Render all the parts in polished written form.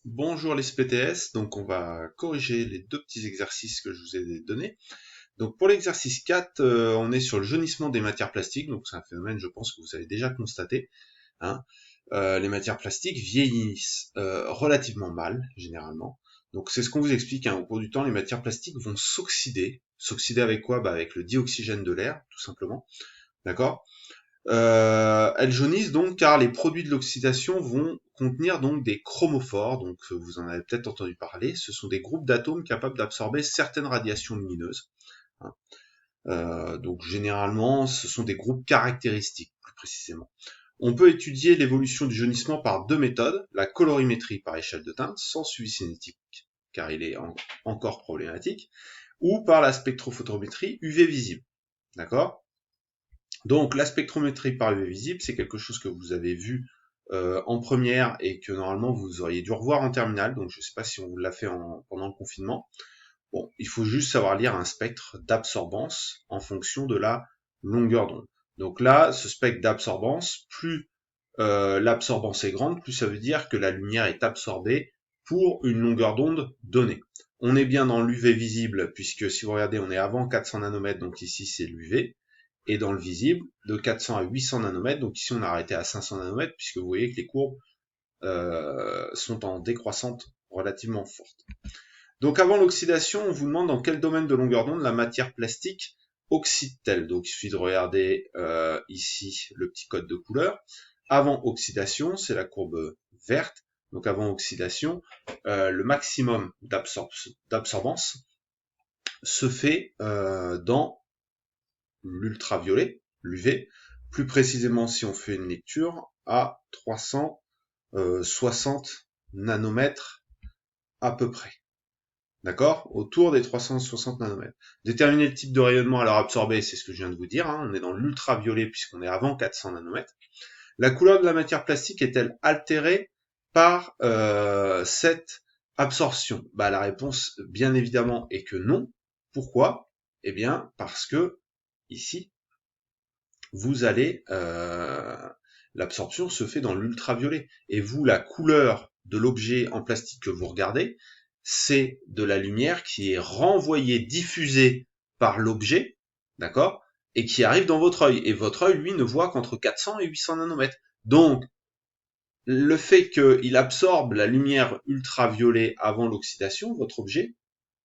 Bonjour les SPTS, donc on va corriger les deux petits exercices que je vous ai donnés. Donc pour l'exercice 4, on est sur le jaunissement des matières plastiques, donc c'est un phénomène je pense que vous avez déjà constaté, hein. Les matières plastiques vieillissent relativement mal, généralement. Donc c'est ce qu'on vous explique, hein. Au cours du temps, les matières plastiques vont s'oxyder. S'oxyder avec quoi? Avec le dioxygène de l'air, tout simplement. D'accord? Elles jaunissent donc car les produits de l'oxydation vont contenir donc des chromophores, donc vous en avez peut-être entendu parler. Ce sont des groupes d'atomes capables d'absorber certaines radiations lumineuses, hein. Donc généralement, ce sont des groupes caractéristiques, plus précisément. On peut étudier l'évolution du jaunissement par deux méthodes, la colorimétrie par échelle de teinte, sans suivi cinétique, car il est encore problématique, ou par la spectrophotométrie UV visible. D'accord? Donc la spectrométrie par UV visible, c'est quelque chose que vous avez vu en première et que normalement vous auriez dû revoir en terminale, donc je ne sais pas si on vous l'a fait pendant le confinement. Bon, il faut juste savoir lire un spectre d'absorbance en fonction de la longueur d'onde. Donc là, ce spectre d'absorbance, plus l'absorbance est grande, plus ça veut dire que la lumière est absorbée pour une longueur d'onde donnée. On est bien dans l'UV visible, puisque si vous regardez, on est avant 400 nanomètres, donc ici c'est l'UV, et dans le visible, de 400 à 800 nanomètres, donc ici on a arrêté à 500 nanomètres, puisque vous voyez que les courbes sont en décroissante relativement forte. Donc avant l'oxydation, on vous demande dans quel domaine de longueur d'onde la matière plastique oxyde-t-elle. Donc il suffit de regarder ici le petit code de couleur. Avant oxydation, c'est la courbe verte. Donc avant oxydation, le maximum d'absorbance se fait dans l'ultraviolet, l'UV. Plus précisément, si on fait une lecture, à 360 nanomètres à peu près. D'accord? Autour des 360 nanomètres. Déterminer le type de rayonnement à l'heure absorbée, c'est ce que je viens de vous dire, hein. On est dans l'ultraviolet puisqu'on est avant 400 nanomètres. La couleur de la matière plastique est-elle altérée par cette absorption? La réponse, bien évidemment, est que non. Pourquoi? Eh bien, parce que ici, vous allez l'absorption se fait dans l'ultraviolet. Et vous, la couleur de l'objet en plastique que vous regardez, c'est de la lumière qui est renvoyée, diffusée par l'objet, d'accord, et qui arrive dans votre œil. Et votre œil, lui, ne voit qu'entre 400 et 800 nanomètres. Donc, le fait qu'il absorbe la lumière ultraviolet avant l'oxydation, votre objet,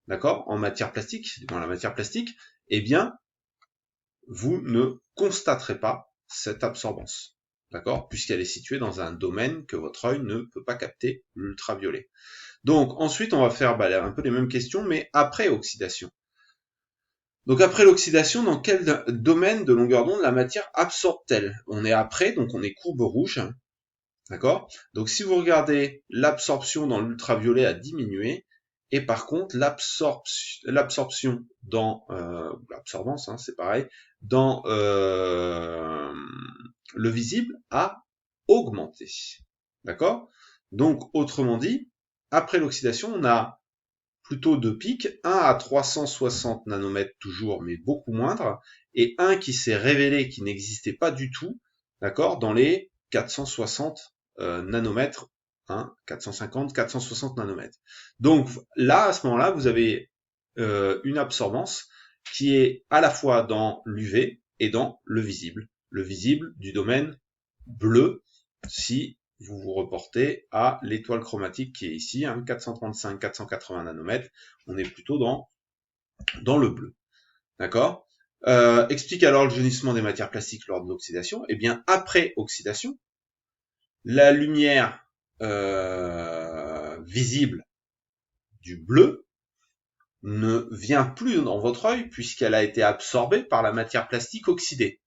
d'accord, en matière plastique, dans la matière plastique, eh bien, vous ne constaterez pas cette absorbance, d'accord, puisqu'elle est située dans un domaine que votre œil ne peut pas capter, l'ultraviolet. Donc ensuite, on va faire un peu les mêmes questions, mais après oxydation. Donc après l'oxydation, dans quel domaine de longueur d'onde la matière absorbe-t-elle? On est après, donc on est courbe rouge, d'accord? Donc si vous regardez, l'absorption dans l'ultraviolet a diminué, et par contre l'absorption dans l'absorbance, hein, c'est pareil, dans le visible a augmenté, d'accord? Donc autrement dit, après l'oxydation, on a plutôt deux pics, un à 360 nanomètres toujours, mais beaucoup moindre, et un qui s'est révélé qui n'existait pas du tout, d'accord, dans les 460 nanomètres, hein, 450, 460 nanomètres. Donc là, à ce moment-là, vous avez une absorbance qui est à la fois dans l'UV et dans le visible du domaine bleu, si vous vous reportez à l'étoile chromatique qui est ici, hein, 435-480 nanomètres, on est plutôt dans le bleu. D'accord? Explique alors le jaunissement des matières plastiques lors de l'oxydation. Eh bien, après oxydation, la lumière visible du bleu ne vient plus dans votre œil puisqu'elle a été absorbée par la matière plastique oxydée.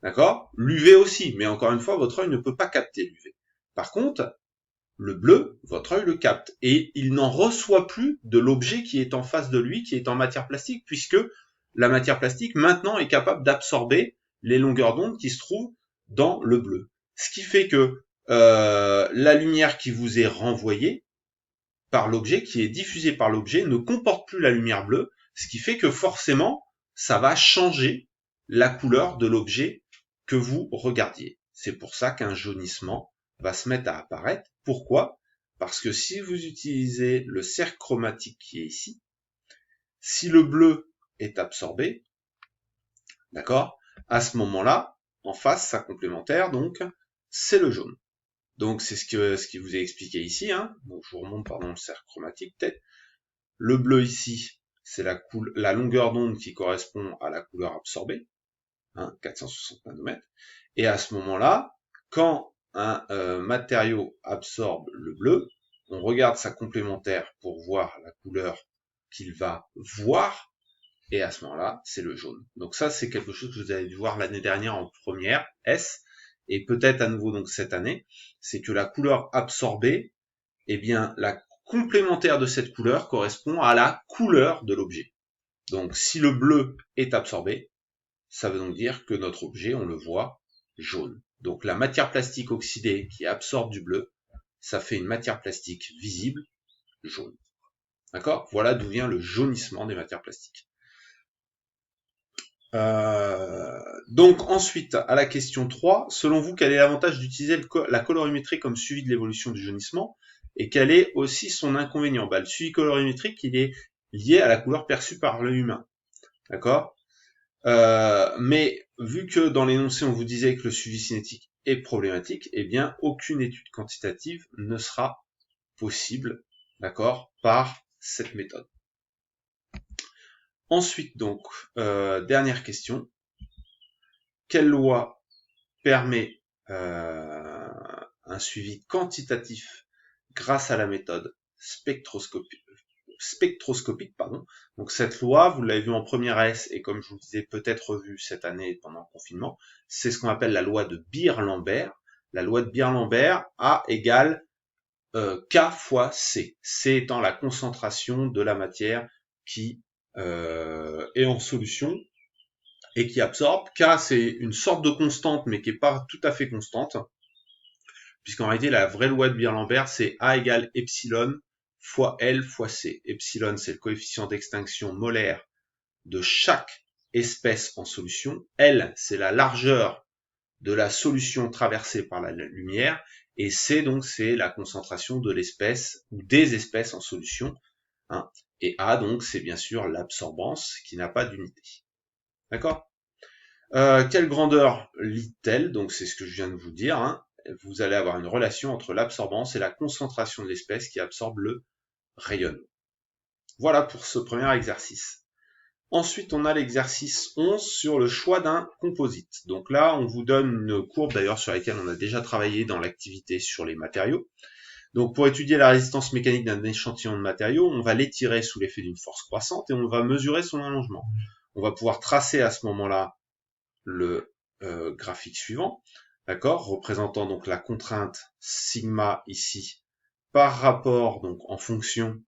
D'accord? L'UV aussi, mais encore une fois, votre œil ne peut pas capter l'UV. Par contre, le bleu, votre œil le capte, et il n'en reçoit plus de l'objet qui est en face de lui, qui est en matière plastique, puisque la matière plastique maintenant est capable d'absorber les longueurs d'onde qui se trouvent dans le bleu. Ce qui fait que la lumière qui vous est renvoyée par l'objet, qui est diffusée par l'objet, ne comporte plus la lumière bleue, ce qui fait que forcément, ça va changer la couleur de l'objet que vous regardiez. C'est pour ça qu'un jaunissement va se mettre à apparaître. Pourquoi? Parce que si vous utilisez le cercle chromatique qui est ici, si le bleu est absorbé, d'accord, à ce moment-là, en face, sa complémentaire, donc, c'est le jaune. Donc c'est ce qui vous est expliqué ici, hein. Donc je vous remonte le cercle chromatique peut-être. Le bleu ici, c'est la longueur d'onde qui correspond à la couleur absorbée, hein, 460 nanomètres. Et à ce moment-là, quand un matériau absorbe le bleu, on regarde sa complémentaire pour voir la couleur qu'il va voir, et à ce moment-là, c'est le jaune. Donc ça, c'est quelque chose que vous avez dû voir l'année dernière en première, S, et peut-être à nouveau donc cette année, c'est que la couleur absorbée, eh bien, la complémentaire de cette couleur correspond à la couleur de l'objet. Donc si le bleu est absorbé, ça veut donc dire que notre objet, on le voit jaune. Donc la matière plastique oxydée qui absorbe du bleu, ça fait une matière plastique visible jaune. D'accord? Voilà d'où vient le jaunissement des matières plastiques. Donc ensuite, à la question 3, selon vous, quel est l'avantage d'utiliser la colorimétrie comme suivi de l'évolution du jaunissement et quel est aussi son inconvénient? Le suivi colorimétrique, il est lié à la couleur perçue par l'œil humain. D'accord? Mais vu que dans l'énoncé, on vous disait que le suivi cinétique est problématique, eh bien, aucune étude quantitative ne sera possible, d'accord, par cette méthode. Ensuite, donc, dernière question. Quelle loi permet un suivi quantitatif grâce à la méthode spectroscopique, Donc cette loi, vous l'avez vu en première S et comme je vous disais peut-être vu cette année pendant le confinement, c'est ce qu'on appelle la loi de Beer-Lambert. La loi de Beer-Lambert, A égale K fois C. C étant la concentration de la matière qui est en solution et qui absorbe. K, c'est une sorte de constante, mais qui n'est pas tout à fait constante, puisqu'en réalité, la vraie loi de Beer-Lambert, c'est A égale epsilon fois L fois C. Epsilon, c'est le coefficient d'extinction molaire de chaque espèce en solution. L, c'est la largeur de la solution traversée par la lumière. Et C, donc, c'est la concentration de l'espèce ou des espèces en solution. Hein. Et A, donc, c'est bien sûr l'absorbance qui n'a pas d'unité. D'accord? Quelle grandeur lit-elle? Donc c'est ce que je viens de vous dire. Hein. Vous allez avoir une relation entre l'absorbance et la concentration de l'espèce qui absorbe le rayonnement. Voilà pour ce premier exercice. Ensuite, on a l'exercice 11 sur le choix d'un composite. Donc là, on vous donne une courbe d'ailleurs sur laquelle on a déjà travaillé dans l'activité sur les matériaux. Donc pour étudier la résistance mécanique d'un échantillon de matériaux, on va l'étirer sous l'effet d'une force croissante et on va mesurer son allongement. On va pouvoir tracer à ce moment-là le graphique suivant, d'accord, représentant donc la contrainte sigma ici par rapport donc en fonction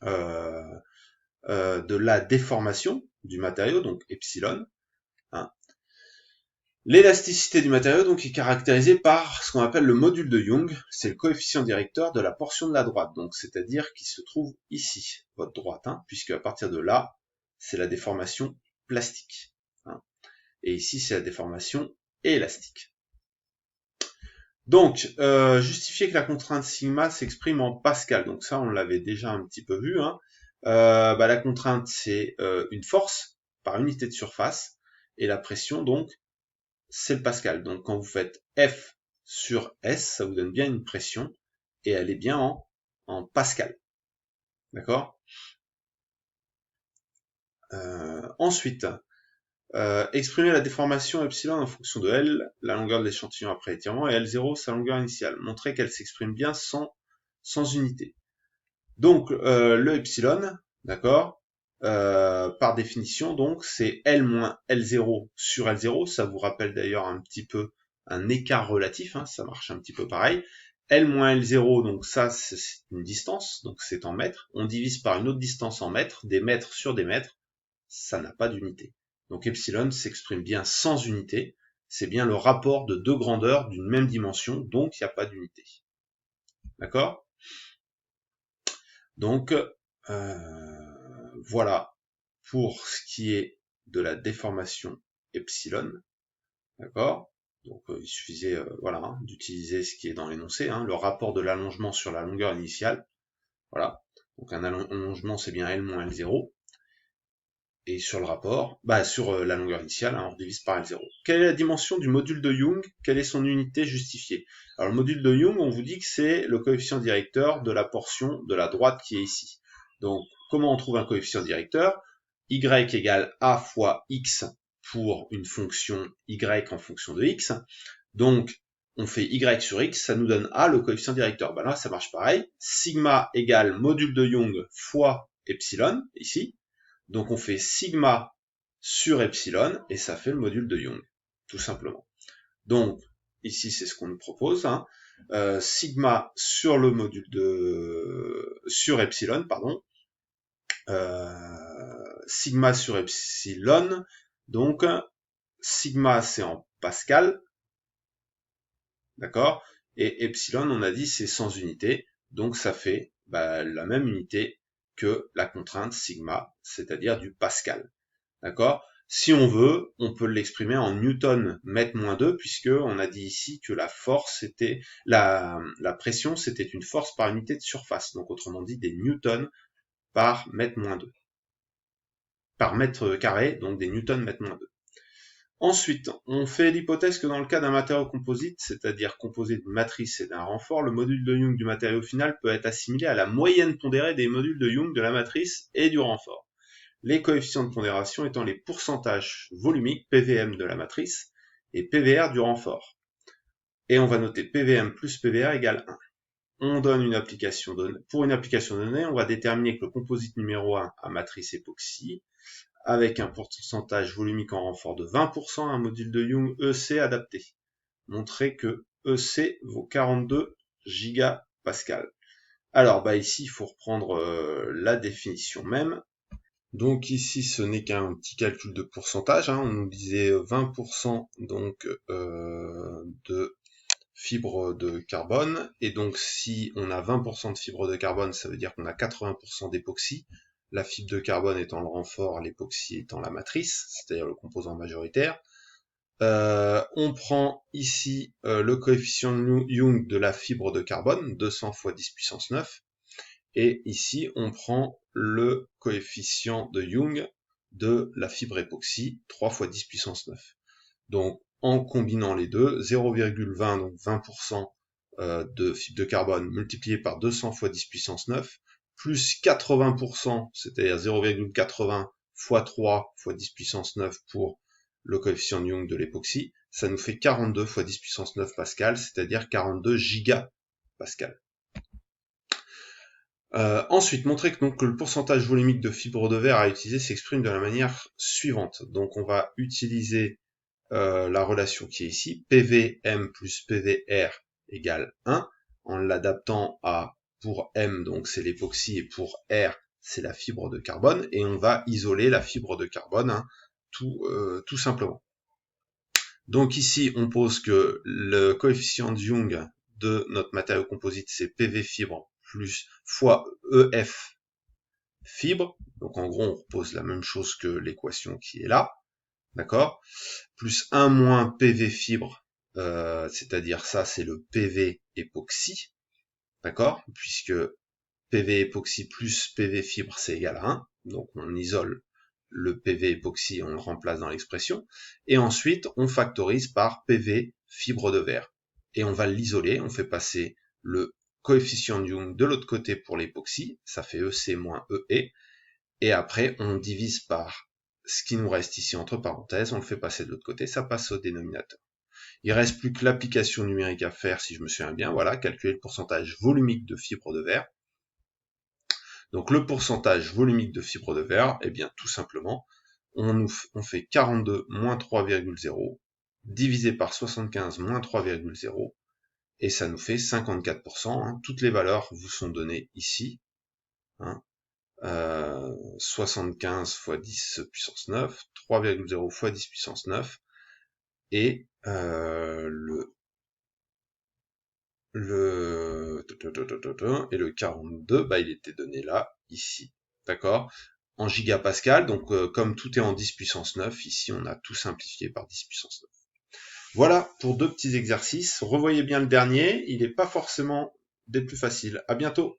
de la déformation du matériau, donc epsilon. Hein. L'élasticité du matériau donc est caractérisée par ce qu'on appelle le module de Young, c'est le coefficient directeur de la portion de la droite, donc c'est-à-dire qui se trouve ici, votre droite, hein, puisque à partir de là, c'est la déformation plastique. Hein. Et ici, c'est la déformation élastique. Donc, justifier que la contrainte sigma s'exprime en pascal. Donc ça, on l'avait déjà un petit peu vu. Hein. La contrainte, c'est une force par unité de surface. Et la pression, donc, c'est le pascal. Donc quand vous faites F sur S, ça vous donne bien une pression. Et elle est bien en pascal. D'accord? Ensuite, exprimer la déformation epsilon en fonction de L, la longueur de l'échantillon après étirement, et L0, sa longueur initiale. Montrer qu'elle s'exprime bien sans unité. Donc, le epsilon, d'accord, par définition, donc, c'est L moins L0 sur L0. Ça vous rappelle d'ailleurs un petit peu un écart relatif, hein, ça marche un petit peu pareil. L moins L0, donc ça, c'est une distance, donc c'est en mètres. On divise par une autre distance en mètres, des mètres sur des mètres, ça n'a pas d'unité. Donc epsilon s'exprime bien sans unité, c'est bien le rapport de deux grandeurs d'une même dimension, donc il n'y a pas d'unité. D'accord? Donc, voilà pour ce qui est de la déformation epsilon. D'accord? Donc il suffisait voilà, hein, d'utiliser ce qui est dans l'énoncé, hein, le rapport de l'allongement sur la longueur initiale. Voilà. Donc un allongement c'est bien L moins L0. Et sur le rapport, sur la longueur initiale, hein, on divise par L0. Quelle est la dimension du module de Young? Quelle est son unité justifiée? Alors le module de Young, on vous dit que c'est le coefficient directeur de la portion de la droite qui est ici. Donc comment on trouve un coefficient directeur? Y égale A fois X pour une fonction Y en fonction de X. Donc on fait Y sur X, ça nous donne A, le coefficient directeur. Ben là, ça marche pareil. Sigma égale module de Young fois epsilon, ici. Donc on fait sigma sur epsilon, et ça fait le module de Young, tout simplement. Donc, ici c'est ce qu'on nous propose, hein. Sigma sur le module sur epsilon, pardon. Sigma sur epsilon, donc sigma c'est en Pascal, d'accord, et epsilon on a dit c'est sans unité, donc ça fait la même unité que la contrainte sigma, c'est-à-dire du Pascal, d'accord. Si on veut, on peut l'exprimer en newton mètre moins 2, puisque on a dit ici que la force était la pression c'était une force par unité de surface, donc autrement dit des newtons par mètre moins 2, par mètre carré, donc des newtons mètre moins 2. Ensuite, on fait l'hypothèse que dans le cas d'un matériau composite, c'est-à-dire composé d'une matrice et d'un renfort, le module de Young du matériau final peut être assimilé à la moyenne pondérée des modules de Young de la matrice et du renfort. Les coefficients de pondération étant les pourcentages volumiques PVM de la matrice et PVR du renfort. Et on va noter PVM plus PVR égale 1. On donne une application donnée. Pour une application donnée, on va déterminer que le composite numéro 1 a matrice époxy, avec un pourcentage volumique en renfort de 20%, un module de Young EC adapté. Montrer que EC vaut 42 gigapascal. Alors ici il faut reprendre la définition même. Donc ici ce n'est qu'un petit calcul de pourcentage, hein. On nous disait 20% donc de fibre de carbone, et donc si on a 20% de fibre de carbone, ça veut dire qu'on a 80% d'époxy, la fibre de carbone étant le renfort, l'époxy étant la matrice, c'est-à-dire le composant majoritaire. On prend ici le coefficient Young de la fibre de carbone, 200 fois 10 puissance 9, et ici on prend le coefficient de Young de la fibre époxy, 3 fois 10 puissance 9. Donc en combinant les deux, 0,20, donc 20% de fibre de carbone multiplié par 200 fois 10 puissance 9, plus 80%, c'est-à-dire 0,80 fois 3 fois 10 puissance 9 pour le coefficient de Young de l'époxy, ça nous fait 42 fois 10 puissance 9 pascal, c'est-à-dire 42 gigapascal. Ensuite, montrer que donc le pourcentage volumique de fibre de verre à utiliser s'exprime de la manière suivante. Donc on va utiliser la relation qui est ici, PVM plus PVR égale 1, en l'adaptant à, pour M, donc c'est l'époxy, et pour R, c'est la fibre de carbone, et on va isoler la fibre de carbone, hein, tout simplement. Donc ici, on pose que le coefficient de Young de notre matériau composite, c'est PV fibre plus fois EF fibre. Donc en gros, on repose la même chose que l'équation qui est là. D'accord? Plus 1 moins PV fibre, c'est-à-dire ça, c'est le PV époxy. D'accord? Puisque PV époxy plus PV fibre, c'est égal à 1. Donc on isole le PV époxy, on le remplace dans l'expression. Et ensuite, on factorise par PV fibre de verre. Et on va l'isoler, on fait passer le coefficient de Young de l'autre côté pour l'époxy, ça fait EC moins EE. Et après, on divise par ce qui nous reste ici entre parenthèses, on le fait passer de l'autre côté, ça passe au dénominateur. Il reste plus que l'application numérique à faire, si je me souviens bien, voilà, calculer le pourcentage volumique de fibre de verre. Donc le pourcentage volumique de fibre de verre, eh bien tout simplement, on fait 42 moins 3,0 divisé par 75 moins 3,0, et ça nous fait 54%. Hein. Toutes les valeurs vous sont données ici. Hein. 75 fois 10 puissance 9, 3,0 fois 10 puissance 9, et et le 42, il était donné là, ici, d'accord, en gigapascal. Donc comme tout est en 10 puissance 9, ici on a tout simplifié par 10 puissance 9. Voilà pour deux petits exercices. Revoyez bien le dernier, il n'est pas forcément des plus faciles. À bientôt.